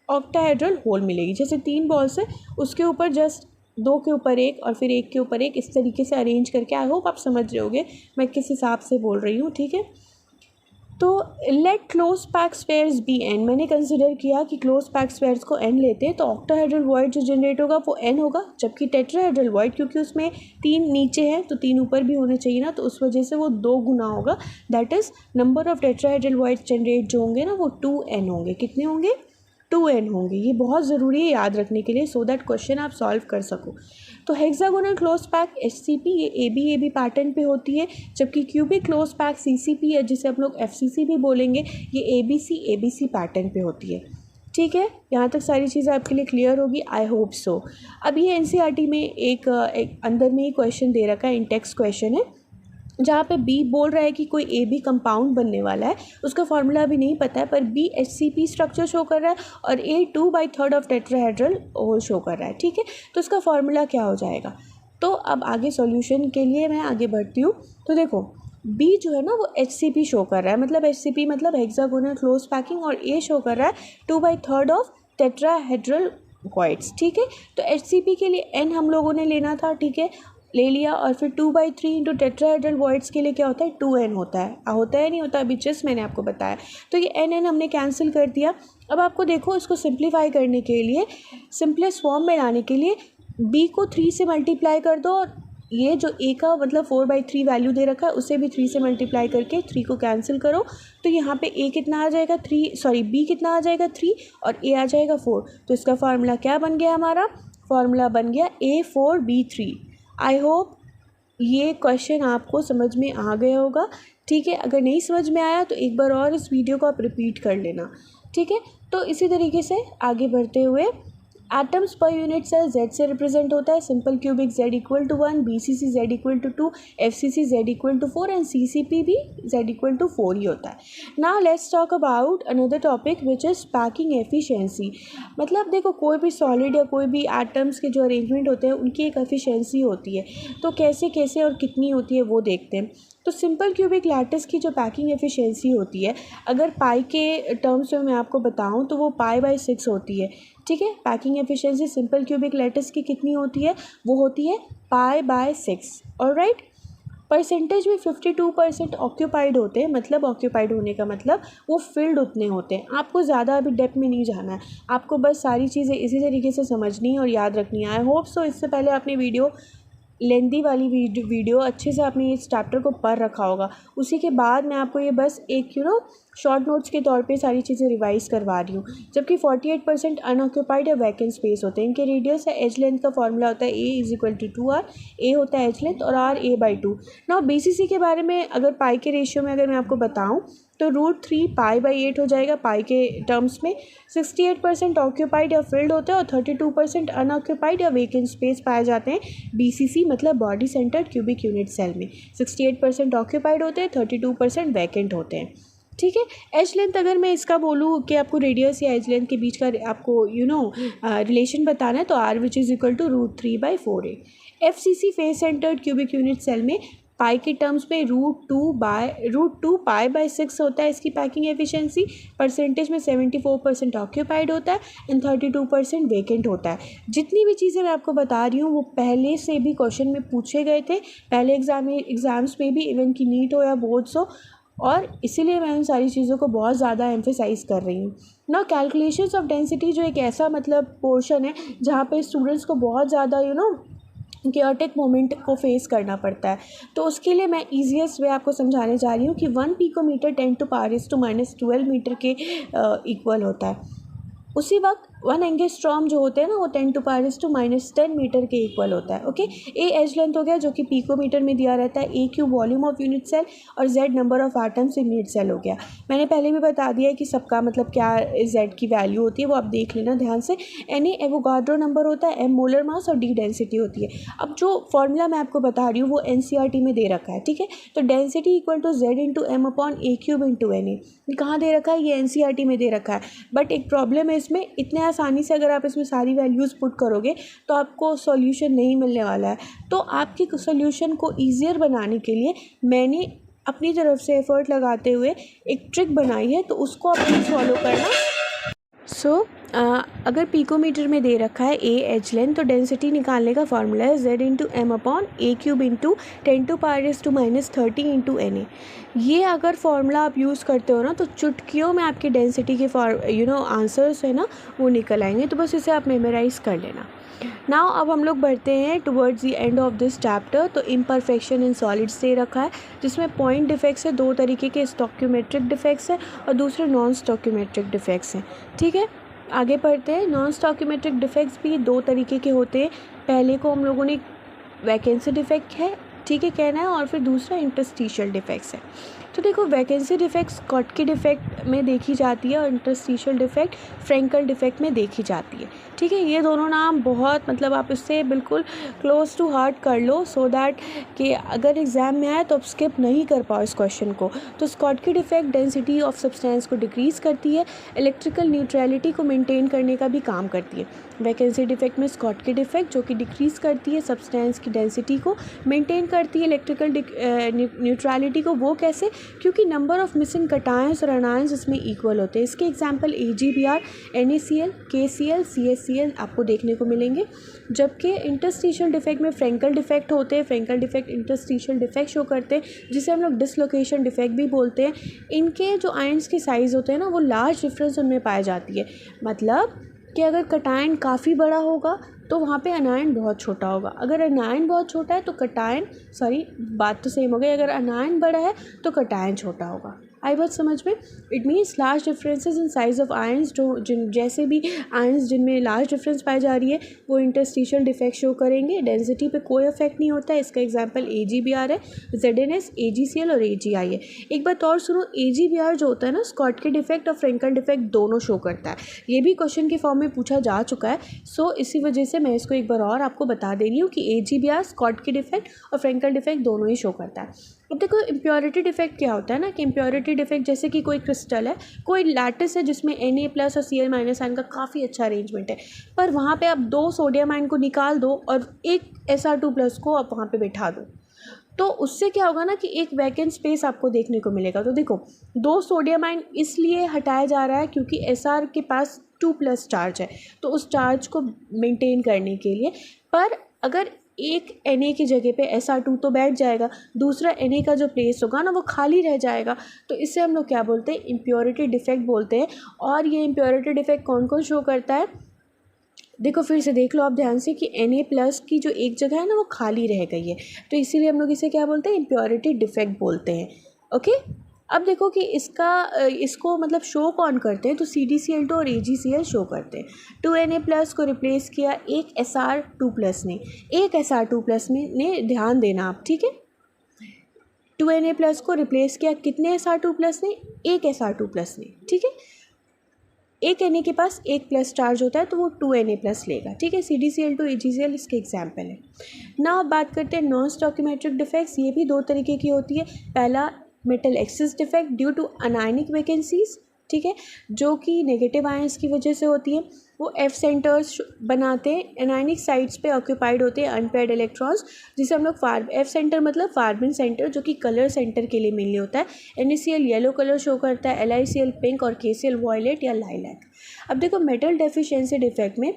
ऑक्टाहेड्रल होल मिलेगी। जैसे 3 बॉल्स है उसके ऊपर जस्ट 2 के ऊपर एक और फिर 1 के ऊपर एक, इस तरीके से अरेंज करके। आई होप आप समझ रहे होगे मैं किस हिसाब से बोल रही हूँ, ठीक है। तो let close pack spheres be n, मैंने कंसिडर किया कि क्लोज पैक स्पेयर्स को n लेते हैं तो ऑक्टाहेड्रल वॉइड जो जनरेट होगा वो n होगा, जबकि टेट्राहेड्रल वॉइड क्योंकि उसमें 3 नीचे हैं तो 3 ऊपर भी होने चाहिए ना, तो उस वजह से वो 2 गुना होगा। That is number of tetrahedral void generate जो होंगे ना वो 2n होंगे। कितने होंगे? 2n होंगे। ये बहुत ज़रूरी है याद रखने के लिए, सो दैट क्वेश्चन आप सॉल्व कर सको। तो हेक्सागोनल क्लोज पैक HCP ये ABAB पैटर्न पे होती है, जबकि क्यूबिक क्लोज पैक CCP है जिसे हम लोग FCC भी बोलेंगे, ये ABC पैटर्न पे होती है, ठीक है। यहाँ तक सारी चीज़ें आपके लिए क्लियर होगी, आई होप सो। अब ये NCERT में एक अंदर में ही क्वेश्चन दे रखा है, इन टेक्स्ट क्वेश्चन है, जहाँ पे B बोल रहा है कि कोई AB कंपाउंड बनने वाला है, उसका फॉर्मूला अभी नहीं पता है, पर B HCP स्ट्रक्चर शो कर रहा है और A 2/3 of tetrahedral hole show कर रहा है, ठीक है। तो इसका फॉर्मूला क्या हो जाएगा? तो अब आगे सॉल्यूशन के लिए मैं आगे बढ़ती हूँ। तो देखो B जो है ना वो HCP शो कर रहा है, मतलब HCP मतलब हेक्सागोनल क्लोज पैकिंग, और A शो कर रहा है 2/3 ऑफ टेट्राहेड्रल वॉइड्स, ठीक है। तो HCP के लिए n हम लोगों ने लेना था, ठीक है, ले लिया। और फिर 2/3 इंटू टेट्राहेड्रल वॉइड्स के लिए क्या होता है? 2n होता है। होता है नहीं होता? अभी जस्ट मैंने आपको बताया। तो ये n हमने कैंसिल कर दिया। अब आपको देखो इसको सिंप्लीफाई करने के लिए, सिंपलेस्ट फॉर्म में लाने के लिए B को 3 से मल्टीप्लाई कर दो और ये जो a का मतलब 4/3 वैल्यू दे रखा है उसे भी 3 से मल्टीप्लाई करके 3 को कैंसिल करो, तो यहाँ पे a कितना आ जाएगा b कितना आ जाएगा 3 और a आ जाएगा 4। तो इसका फार्मूला क्या बन गया हमारा, फार्मूला बन गया A4B3। आई होप ये क्वेश्चन आपको समझ में आ गया होगा। ठीक है, अगर नहीं समझ में आया तो एक बार और इस वीडियो को आप रिपीट कर लेना। ठीक है, तो इसी तरीके से आगे बढ़ते हुए एटम्स पर यूनिट सेल Z से रिप्रेजेंट होता है। Simple cubic Z equal to 1, BCC Z equal to 2, FCC Z equal to 4 and CCP भी Z इक्वल टू 4 ही होता है। Now let's talk about another topic which is packing efficiency. मतलब देखो कोई भी सॉलिड या कोई भी एटम्स के जो अरेंजमेंट होते हैं उनकी एक एफिशिएंसी होती है, तो कैसे कैसे और कितनी होती है वो देखते हैं। तो सिंपल क्यूबिक लैटिस की जो पैकिंग एफिशिएंसी होती है, अगर पाई के टर्म्स में मैं आपको बताऊं तो वो π/6 होती है। ठीक है, packing efficiency simple cubic lattice की कितनी होती है, वो होती है π/6। ऑलराइट, परसेंटेज में 52% ऑक्यूपाइड होते हैं। मतलब ऑक्यूपाइड होने का मतलब वो फिल्ड उतने होते हैं। आपको ज़्यादा अभी डेप्थ में नहीं जाना है, आपको बस सारी चीज़ें इसी तरीके से समझनी है और याद रखनी है। आई होप सो इससे पहले आपने वीडियो लेंदी वाली वीडियो अच्छे से आपने इस चैप्टर को पढ़ रखा होगा। उसी के बाद मैं आपको ये बस एक शॉर्ट नोट्स के तौर पे सारी चीज़ें रिवाइज करवा रही हूँ। जबकि 48% अनऑक्यूपाइड या वैकेंट स्पेस होते हैं। इनके रेडियस है एज लेंथ का फॉर्मूला होता है A=2R। ए होता है एज लेंथ और R A/2। नाउ BCC के बारे में अगर पाई के रेशियो में अगर मैं आपको बताऊँ तो √3 π/8 हो जाएगा पाई के टर्म्स में। 68% ऑक्यूपाइड या फिल्ड होते हैं और 32% अनऑक्यूपाइड या वेकेंट स्पेस पाए जाते हैं BCC मतलब body centred cubic unit cell में। 68% ऑक्यूपाइड होते हैं, 32% वैकेंट होते हैं। ठीक है, एज लेंथ अगर मैं इसका बोलूँ कि आपको रेडियस या एज लेंथ के बीच का आपको रिलेशन बताना है तो R which is equal to √3/4A। FCC face centred cubic unit cell में पाई के टर्म्स में √2 π/6 होता है इसकी पैकिंग एफिशिएंसी। परसेंटेज में 74% ऑक्यूपाइड होता है एंड 32% वेकेंट होता है। जितनी भी चीज़ें मैं आपको बता रही हूँ वो पहले से भी क्वेश्चन में पूछे गए थे, पहले एग्ज़ाम्स में भी, इवन की नीट हो या बोर्ड्स हो, और इसीलिए मैं उन सारी चीज़ों को बहुत ज़्यादा एम्फेसाइज कर रही हूँ ना। कैलकुलेशंस ऑफ डेंसिटी जो एक ऐसा मतलब पोर्शन है जहाँ पे स्टूडेंट्स को बहुत ज़्यादा क्योटिक मोमेंट को फेस करना पड़ता है, तो उसके लिए मैं ईजीएस्ट वे आपको समझाने जा रही हूँ कि 1 पिकोमीटर 10⁻⁻12 मीटर के इक्वल होता है। उसी वक्त 1 एंगस्ट्रॉम जो होते हैं ना वो 10⁻⁻10 मीटर के इक्वल होता है। ओके, ए एज लेंथ हो गया जो कि पिकोमीटर में दिया रहता है, A cube volume of unit cell और Z number of atoms in unit cell हो गया। मैंने पहले भी बता दिया है कि सबका मतलब क्या Z की वैल्यू होती है, वो आप देख लेना ध्यान से। Na एवोगाड्रो नंबर होता है, M मोलर मास और D डेंसिटी होती है। अब जो फॉर्मूला मैं आपको बता रही हूँ वो NCERT में दे रखा है। ठीक है, तो डेंसिटी इक्वल टू Z/M/A³ × कहाँ दे रखा है, ये NCERT में दे रखा है। बट एक प्रॉब्लम है इसमें, इतने आसानी से अगर आप इसमें सारी वैल्यूज़ पुट करोगे तो आपको सॉल्यूशन नहीं मिलने वाला है। तो आपके सॉल्यूशन को ईजियर बनाने के लिए मैंने अपनी तरफ से एफर्ट लगाते हुए एक ट्रिक बनाई है, तो उसको आप प्लीज़ फॉलो करना। अगर पिकोमीटर में दे रखा है A एज लेंथ, तो डेंसिटी निकालने का फार्मूला है Z/M/A³ × 10⁻⁻30 × Na। ये अगर फार्मूला आप यूज़ करते हो ना तो चुटकियों में आपकी डेंसिटी के आंसर्स है ना वो निकल आएंगे। तो बस इसे आप मेमोराइज़ कर लेना। नाउ अब हम लोग बढ़ते हैं towards the end of this chapter. तो इम्परफेक्शन इन सॉलिड्स दे रखा है जिसमें पॉइंट डिफेक्ट्स है, दो तरीके के स्टोक्योमेट्रिक डिफेक्ट्स हैं और दूसरे नॉन स्टोक्योमेट्रिक डिफेक्ट्स हैं। ठीक है, आगे बढ़ते हैं। नॉन स्टोक्योमेट्रिक डिफेक्ट्स भी दो तरीके के होते हैं। पहले को हम लोगों ने वैकेंसी डिफेक्ट है, ठीक है, कहना है, और फिर दूसरा इंटरस्टिशियल डिफेक्ट्स है। तो देखो वैकेंसी डिफेक्ट स्कॉटकी डिफेक्ट में देखी जाती है और इंटरस्टिशियल डिफेक्ट फ्रेंकल डिफेक्ट में देखी जाती है। ठीक है, ये दोनों नाम बहुत मतलब आप इससे बिल्कुल क्लोज टू हार्ट कर लो सो दैट कि अगर एग्ज़ाम में आए तो आप स्किप नहीं कर पाओ इस क्वेश्चन को। तो Schottky defect density of substance को डिक्रीज़ करती है, इलेक्ट्रिकल न्यूट्रलिटी को मेंटेन करने का भी काम करती है। वैकेंसी डिफेक्ट में स्कॉटकी डिफेक्ट जो कि डिक्रीज़ करती है सब्सटेंस की डेंसिटी को, मेंटेन करती है इलेक्ट्रिकल न्यूट्रलिटी को। वो कैसे? क्योंकि नंबर ऑफ मिसिंग कटायंस और अनायंस इसमें इक्वल होते हैं। इसके example AgBr, NaCl, KCl, CaCl आपको देखने को मिलेंगे। जबकि इंटरस्टिशियल डिफेक्ट में फ्रेंकल डिफेक्ट होते हैं। Frenkel defect interstitial defect show करते हैं जिसे हम लोग डिसलोकेशन डिफेक्ट भी बोलते हैं। इनके जो आयंस के साइज़ होते हैं ना वो लार्ज डिफरेंस उनमें पाई जाती है। मतलब कि अगर कटायन काफ़ी बड़ा होगा तो वहाँ पे अनायन बहुत छोटा होगा। अगर अनायन बहुत छोटा है तो कटायन, सॉरी बात तो सेम हो गई, अगर अनायन बड़ा है तो कटायन छोटा होगा। आई बात समझ में? It means large differences in size of ions, जैसे भी आयंस जिनमें लार्ज डिफरेंस पाई जा रही है वो इंटरस्टिशियल डिफेक्ट शो करेंगे। डेंसिटी पे कोई इफेक्ट नहीं होता है। इसका एग्जांपल AgBr है, ZnS, AgCl और AgI है। एक बात और सुनो, AgBr जो होता है ना, स्कॉटकी डिफेक्ट और फ्रेंकल डिफेक्ट दोनों शो करता है। ये भी क्वेश्चन के फॉर्म में पूछा जा चुका है। सो इसी वजह से मैं इसको एक बार और आपको बता दे रही हूँ कि AgBr स्कॉटकी डिफेक्ट और फ्रेंकल डिफेक्ट दोनों ही शो करता है। अब देखो इम्प्योरिटी डिफेक्ट क्या होता है ना, कि इम्प्योरिटी डिफेक्ट जैसे कि कोई क्रिस्टल है, कोई लैटिस है जिसमें Na+ और Cl- आयन का काफ़ी अच्छा अरेंजमेंट है, पर वहाँ पे आप 2 सोडियम आयन को निकाल दो और एक Sr2+ को आप वहाँ पे बैठा दो, तो उससे क्या होगा ना कि एक वैकेंट स्पेस आपको देखने को मिलेगा। तो देखो 2 सोडियम आयन इसलिए हटाया जा रहा है क्योंकि Sr के पास 2+ चार्ज है, तो उस चार्ज को मेंटेन करने के लिए। पर अगर एक Na की जगह पे Sr2 तो बैठ जाएगा, दूसरा Na का जो प्लेस होगा ना वो खाली रह जाएगा, तो इसे हम लोग क्या बोलते हैं, इम्प्योरिटी डिफेक्ट बोलते हैं। और ये इम्प्योरिटी डिफेक्ट कौन कौन शो करता है, देखो फिर से देख लो आप ध्यान से कि Na+ की जो एक जगह है ना वो खाली रह गई है, तो इसीलिए हम लोग इसे क्या बोलते हैं, इम्प्योरिटी डिफेक्ट बोलते हैं। ओके, अब देखो कि इसको मतलब शो कौन करते हैं, तो CdCl2 और AgCl शो करते हैं। 2Na+ को रिप्लेस किया एक Sr2+ ने, एक Sr2+ ने ध्यान देना आप, ठीक है। 2Na+ को रिप्लेस किया कितने Sr2+ ने, एक Sr2+ ने, ठीक है। एक Na के पास एक प्लस चार्ज होता है तो वो 2Na+ लेगा, ठीक है। CdCl2 AgCl इसके एग्जाम्पल है ना। अब बात करते हैं नॉन स्टोइकियोमेट्रिक डिफेक्ट्स। ये भी 2 तरीके की होती है। पहला metal excess defect due to anionic vacancies, ठीक है, जो कि नेगेटिव आयंस की वजह से होती है। वो F सेंटर्स बनाते हैं, एनायनिक साइट्स पे ऑक्यूपाइड होते हैं अनपेयर्ड इलेक्ट्रॉन्स, जिसे हम लोग F सेंटर मतलब फार्बिन सेंटर, जो कि कलर सेंटर के लिए मेनली होता है। NaCl येलो कलर शो करता है, LiCl पिंक और KCl वॉयलेट या लाइलैक। अब देखो मेटल डेफिशिएंसी डिफेक्ट में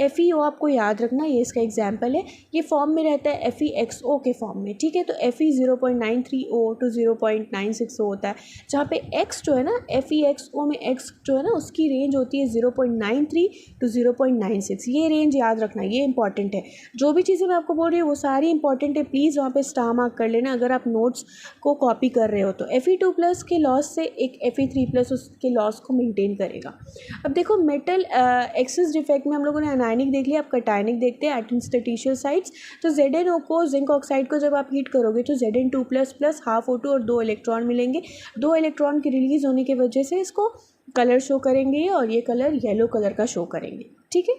FeO आपको याद रखना, ये इसका एग्जाम्पल है। ये फॉर्म में रहता है FeXO के फॉर्म में, ठीक है। तो Fe 0.93O to 0.960 होता है, जहाँ पे X जो है ना, FeXO में X जो है ना उसकी रेंज होती है 0.93 to 0.96। ये रेंज याद रखना, ये इंपॉर्टेंट है। जो भी चीज़ें मैं आपको बोल रही हूँ वो सारी इंपॉर्टेंट है, प्लीज़ वहाँ पे स्टार मार्क कर लेना अगर आप नोट्स को कॉपी कर रहे हो तो। Fe2+ के लॉस से एक Fe3+ उसके लॉस को मेंटेन करेगा। अब देखो मेटल एक्सिस डिफेक्ट में हम लोगों ने अनायनिक देख लिया, अब कटायनिक देखते हैं, एटमस्टेटिशियल साइट्स। तो ZnO को, जिंक ऑक्साइड को जब आप हीट करोगे तो Zn2++ हाफ O2 और 2 इलेक्ट्रॉन मिलेंगे। 2 इलेक्ट्रॉन की रिलीज होने की वजह से इसको कलर शो करेंगे और ये कलर येलो कलर का शो करेंगे, ठीक है।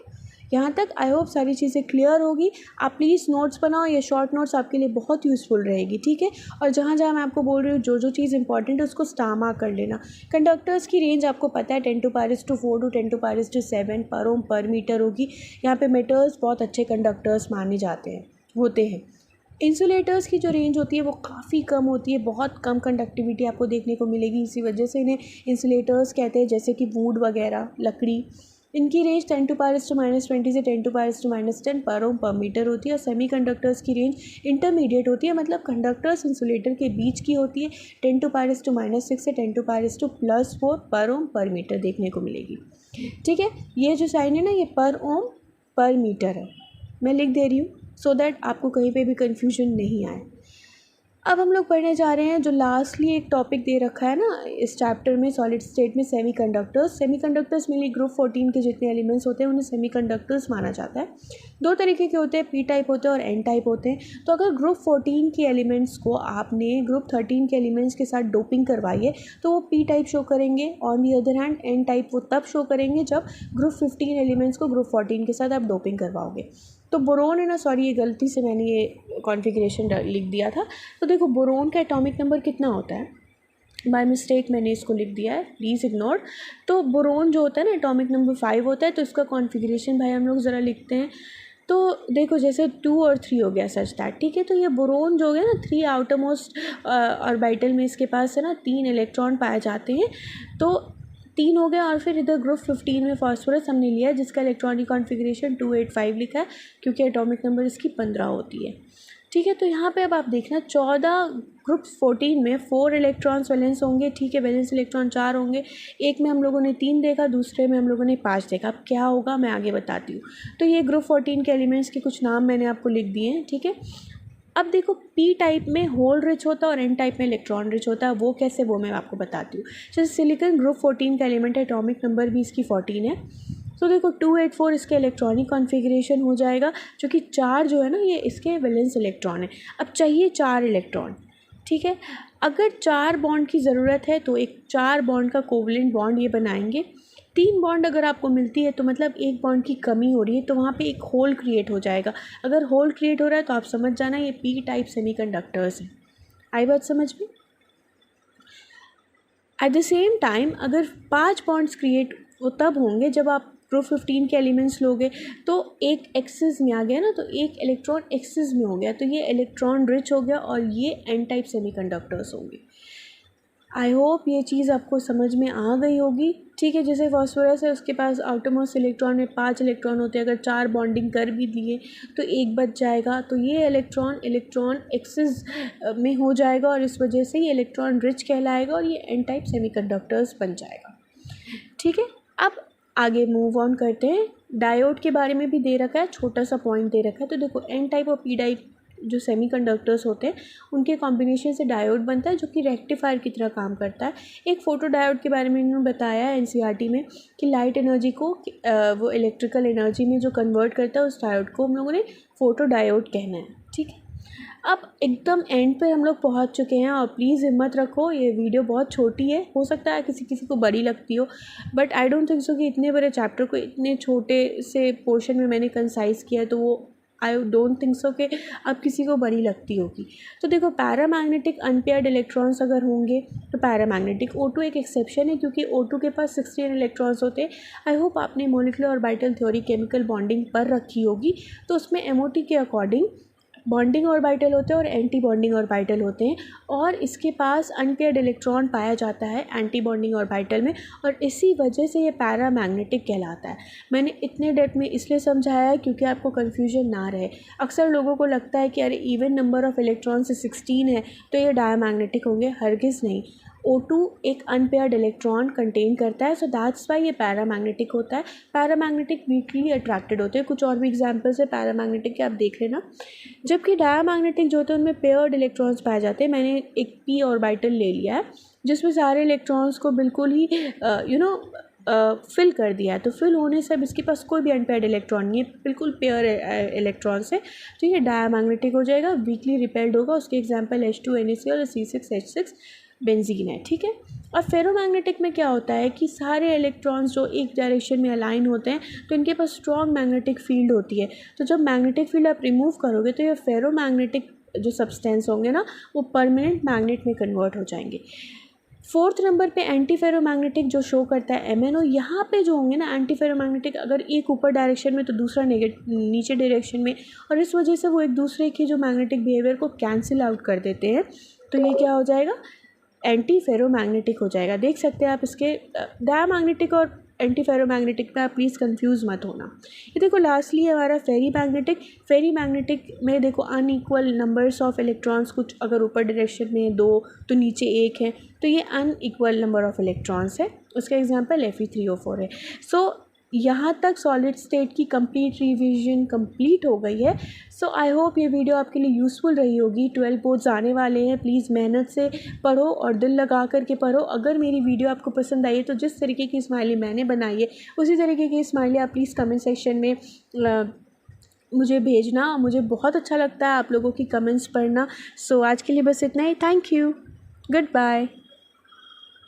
यहाँ तक आई होप सारी चीज़ें क्लियर होगी। आप प्लीज़ नोट्स बनाओ, ये शॉर्ट नोट्स आपके लिए बहुत यूज़फुल रहेगी, ठीक है। और जहाँ जहाँ मैं आपको बोल रही हूँ जो चीज़ इंपॉर्टेंट है उसको स्टार मार्क कर लेना। कंडक्टर्स की रेंज आपको पता है 10⁻⁴ to 10⁻⁷ पर ओम पर मीटर होगी। यहाँ पे मेटल्स बहुत अच्छे कंडक्टर्स माने जाते होते हैं। इंसुलेटर्स की जो रेंज होती है वो काफ़ी कम होती है, बहुत कम कंडक्टिविटी आपको देखने को मिलेगी, इसी वजह से इन्हें इंसुलेटर्स कहते हैं। जैसे कि वुड वगैरह, लकड़ी, इनकी रेंज 10⁻⁻20 से 10⁻⁻10 पर ओम पर मीटर होती है। और सेमीकंडक्टर्स की रेंज इंटरमीडिएट होती है, मतलब कंडक्टर्स इंसुलेटर के बीच की होती है। 10⁻⁻6 से 10⁻+4 पर ओम पर मीटर देखने को मिलेगी, ठीक है। ये जो साइन है ना, ये पर ओम पर मीटर है, मैं लिख दे रही हूँ सो दैट आपको कहीं पे भी कन्फ्यूजन नहीं आए। अब हम लोग पढ़ने जा रहे हैं जो लास्टली एक टॉपिक दे रखा है ना इस चैप्टर में, सॉलिड स्टेट में, सेमीकंडक्टर्स मेनली ग्रुप 14 के जितने एलिमेंट्स होते हैं उन्हें सेमीकंडक्टर्स माना जाता है। 2 तरीके के होते हैं, P टाइप होते हैं और N टाइप होते हैं। तो अगर ग्रुप 14 के एलिमेंट्स को आपने ग्रुप 13 के एलिमेंट्स के साथ डोपिंग करवाई है तो वो P टाइप शो करेंगे। On the other hand N type वो तब शो करेंगे जब ग्रुप 15 एलिमेंट्स को ग्रुप 14 के साथ आप डोपिंग करवाओगे। तो बोरोन है ना, सॉरी ये गलती से मैंने ये कॉन्फ़िगरेशन लिख दिया था। तो देखो बोरोन का एटॉमिक नंबर कितना होता है, बाय मिस्टेक मैंने इसको लिख दिया है, प्लीज़ इग्नोर। तो बोरोन जो होता है ना एटॉमिक नंबर 5 होता है। तो इसका कॉन्फ़िगरेशन भाई हम लोग ज़रा लिखते हैं। तो देखो जैसे 2 और 3 हो गया सच दैट, ठीक है। तो ये बोरोन जो हो गया ना, 3 आउटर मोस्ट ऑर्बिटल में इसके पास है ना 3 इलेक्ट्रॉन पाए जाते हैं। तो 3 हो गया। और फिर इधर ग्रुप 15 में फास्फोरस हमने लिया है जिसका इलेक्ट्रॉनिक कॉन्फ़िगरेशन 285 लिखा है क्योंकि एटॉमिक नंबर इसकी 15 होती है। ठीक है। तो यहाँ पे अब आप देखना 14 ग्रुप 14 में 4 इलेक्ट्रॉन्स वैलेंस होंगे, ठीक है, वैलेंस इलेक्ट्रॉन 4 होंगे। एक में हम लोगों ने 3 देखा, दूसरे में हम लोगों ने 5 देखा। अब क्या होगा मैं आगे बताती हूँ। तो ये ग्रुप 14 के एलिमेंट्स के कुछ नाम मैंने आपको लिख दिए हैं, ठीक है। अब देखो पी टाइप में होल रिच होता है और एन टाइप में इलेक्ट्रॉन रिच होता है। वो कैसे, वो मैं आपको बताती हूँ। जैसे सिलिकॉन ग्रुप 14 का एलिमेंट है, एटॉमिक नंबर भी इसकी 14 है। तो देखो 284 इसके इलेक्ट्रॉनिक कॉन्फ़िगरेशन हो जाएगा, जो कि 4 जो है ना ये इसके वैलेंस इलेक्ट्रॉन है। अब चाहिए 4 इलेक्ट्रॉन, ठीक है। अगर 4 बॉन्ड की ज़रूरत है तो एक 4 बॉन्ड का कोवलेंट बॉन्ड ये बनाएंगे। 3 बॉन्ड अगर आपको मिलती है तो मतलब एक बॉन्ड की कमी हो रही है, तो वहाँ पे एक होल क्रिएट हो जाएगा। अगर होल क्रिएट हो रहा है तो आप समझ जाना ये पी टाइप सेमीकंडक्टर्स हैं। आई बात समझ में? एट द सेम टाइम अगर 5 बॉन्ड्स क्रिएट वो तब होंगे जब आप ग्रुप 15 के एलिमेंट्स लोगे तो एक एक्सिस में आ गया ना, तो एक इलेक्ट्रॉन एक्सिस में हो गया, तो ये इलेक्ट्रॉन रिच हो गया और ये एन टाइप सेमीकंडक्टर्स होंगे। आई होप ये चीज़ आपको समझ में आ गई होगी, ठीक है। जैसे फॉस्फोरस है उसके पास आउटरमोस्ट इलेक्ट्रॉन में 5 इलेक्ट्रॉन होते हैं। अगर 4 बॉन्डिंग कर भी दिए तो एक बच जाएगा, तो ये इलेक्ट्रॉन एक्सिस में हो जाएगा और इस वजह से ये इलेक्ट्रॉन रिच कहलाएगा और ये एन टाइप सेमीकंडक्टर्स बन जाएगा, ठीक है। अब आगे मूव ऑन करते हैं। डायोड के बारे में भी दे रखा है, छोटा सा पॉइंट दे रखा है। तो देखो एन टाइप और पी टाइप जो सेमीकंडक्टर्स होते हैं उनके कॉम्बिनेशन से डायोड बनता है, जो कि रेक्टिफायर की तरह काम करता है। एक फोटो डायोड के बारे में इन्होंने बताया है एनसीईआरटी में कि लाइट एनर्जी को वो इलेक्ट्रिकल एनर्जी में जो कन्वर्ट करता है उस डायोड को हम लोगों ने फोटो डायोड कहना है, ठीक है। अब एकदम एंड पे हम लोग पहुंच चुके हैं और प्लीज़ हिम्मत रखो, ये वीडियो बहुत छोटी है, हो सकता है किसी किसी को बड़ी लगती हो, but I don't think so कि इतने बड़े चैप्टर को इतने छोटे से पोर्शन में मैंने कंसाइज किया है, तो वो आई डोंट थिंक सो कि अब किसी को बड़ी लगती होगी। तो देखो पैरामैग्नेटिक अनपेयर्ड इलेक्ट्रॉन्स अगर होंगे तो पैरामैग्नेटिक O2 एक एक्सेप्शन है, क्योंकि O2 के पास 16 इलेक्ट्रॉन्स होते हैं। आई होप आपने molecular orbital theory chemical bonding पर रखी होगी, तो उसमें MOT के अकॉर्डिंग बॉन्डिंग ऑर्बिटल होते हैं और एंटी बॉन्डिंग ऑर्बिटल होते हैं, और इसके पास अनपेयर्ड इलेक्ट्रॉन पाया जाता है एंटी बॉन्डिंग ऑर्बिटल में, और इसी वजह से ये पैरामैग्नेटिक कहलाता है। मैंने इतने डेप्थ में इसलिए समझाया है क्योंकि आपको कन्फ्यूजन ना रहे। अक्सर लोगों को लगता है कि अरे इवन नंबर ऑफ इलेक्ट्रॉन से 16 है तो ये डायमैग्नेटिक होंगे, हरगिज़ नहीं। O2 एक अनपेयर्ड इलेक्ट्रॉन कंटेन करता है, सो दैट्स वाई ये पैरामैग्नेटिक होता है। पैरामैग्नेटिक वीकली अट्रैक्टेड होते हैं। कुछ और भी एग्जांपल्स है पैरामैग्नेटिक के, आप देख लेना। जबकि डायमैग्नेटिक जो होते हैं उनमें पेयर्ड इलेक्ट्रॉन्स पाए जाते हैं। मैंने एक p ऑर्बिटल ले लिया है जिसमें सारे इलेक्ट्रॉन्स को बिल्कुल ही फिल कर दिया है, तो फिल होने से अब इसके पास कोई भी अनपेयर्ड इलेक्ट्रॉन नहीं है, बिल्कुल पेयर इलेक्ट्रॉन्स है, तो ये डायमैग्नेटिक हो जाएगा, वीकली रिपेल्ड होगा। उसके एग्जांपल H2NaCl और C6H6 बेंजीन है, ठीक है। और फेरोमैग्नेटिक में क्या होता है कि सारे इलेक्ट्रॉन्स जो एक डायरेक्शन में अलाइन होते हैं तो इनके पास स्ट्रॉन्ग मैग्नेटिक फील्ड होती है। तो जब मैग्नेटिक फील्ड आप रिमूव करोगे तो ये फेरोमैग्नेटिक जो सब्सटेंस होंगे ना वो परमानेंट मैग्नेट में कन्वर्ट हो जाएंगे। 4th नंबर पे एंटी फेरोमैग्नेटिक जो शो करता है MnO। यहाँ पे जो होंगे ना एंटी फेरोमैग्नेटिक, अगर एक ऊपर डायरेक्शन में तो दूसरा नीचे डायरेक्शन में, और इस वजह से वो एक दूसरे के जो मैग्नेटिक बिहेवियर को कैंसिल आउट कर देते हैं, तो ये क्या हो जाएगा, एंटी फेरोमैग्नेटिक हो जाएगा। देख सकते हैं आप इसके डायमैग्नेटिक और एंटी फेरोमैग्नेटिक में, आप प्लीज़ कंफ्यूज मत होना। ये देखो लास्टली हमारा फेरी मैग्नेटिक में देखो अनइक्वल नंबर्स ऑफ इलेक्ट्रॉन्स, कुछ अगर ऊपर डायरेक्शन में 2 तो नीचे 1 है, तो ये अनइक्वल नंबर ऑफ इलेक्ट्रॉन्स है। उसका एग्जांपल Fe3O4 है। सो यहाँ तक सॉलिड स्टेट की कंप्लीट रिवीजन कंप्लीट हो गई है। सो आई होप ये वीडियो आपके लिए यूज़फुल रही होगी। 12 बोर्ड्स आने वाले हैं, प्लीज़ मेहनत से पढ़ो और दिल लगा करके पढ़ो। अगर मेरी वीडियो आपको पसंद आई है तो जिस तरीके की स्माइली मैंने बनाई है उसी तरीके की स्माइली आप प्लीज़ कमेंट सेक्शन में मुझे भेजना। मुझे बहुत अच्छा लगता है आप लोगों की कमेंट्स पढ़ना। सो आज के लिए बस इतना ही। Thank you, good bye.